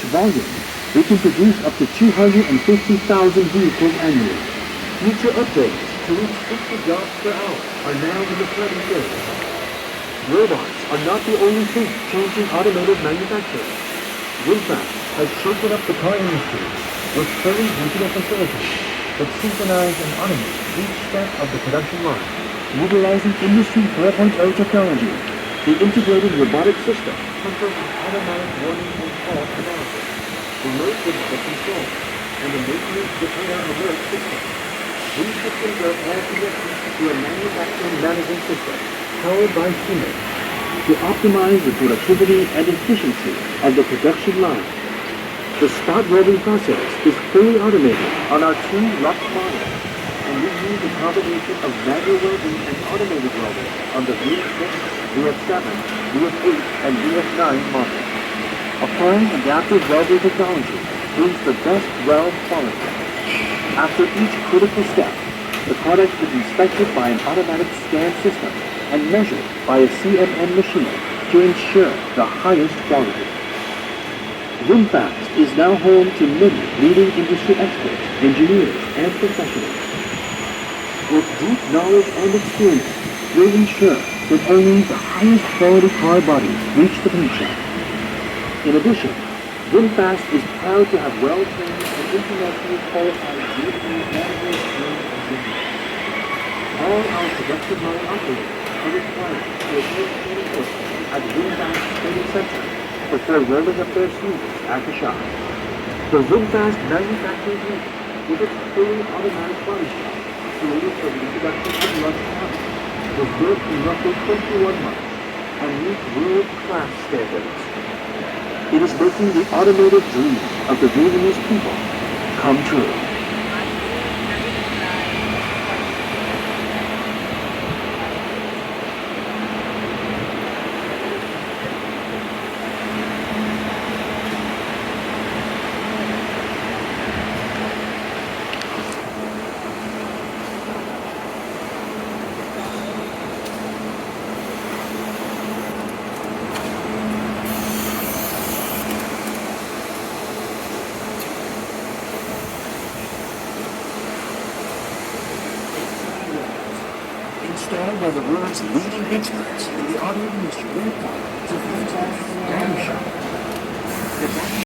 volume, we can produce up to 250,000 vehicles annually. Future upgrades to reach 50 jobs per hour are now in the planning phase. Robots are not the only thing changing automotive manufacturing. VinFast has shaken up the car industry with 30 digital facilities that synchronize and automate each step of the production line. Utilizing Industry 4.0 technology, the integrated robotic system performs automatic warning and fault analysis, remote digital control, and a maintenance repair alert system. These systems are all connected to a manufacturing management system powered by humans to optimize the productivity and efficiency of the production line. The spot welding process is fully automated on our two Lux models, and we use a combination of manual welding and automated welding on the VF6, VF7, VF8, and VF9 models. Applying adaptive welding technology brings the best weld quality. After each critical step, the product is inspected by an automatic scan system and measured by a CMM machine to ensure the highest quality. VinFast is now home to many leading industry experts, engineers, and professionals. With deep knowledge and experience, we ensure that only the highest quality car bodies reach the paint shop. In addition, VinFast is proud to have well-trained and internationally qualified vehicle managers and engineers. All our production line operators are required to attend training courses at VinFast Training Center before rolling up their sleeves at the shop. The VinFast manufacturing unit, with its fully automatic body shop, created for the introduction of Lux products, was built in roughly 21 months and meets world-class standards. It is making the automotive dream of the Vietnamese people come true. Installed by the world's leading experts in the auto industry. Welcome to VinFast Body Shop.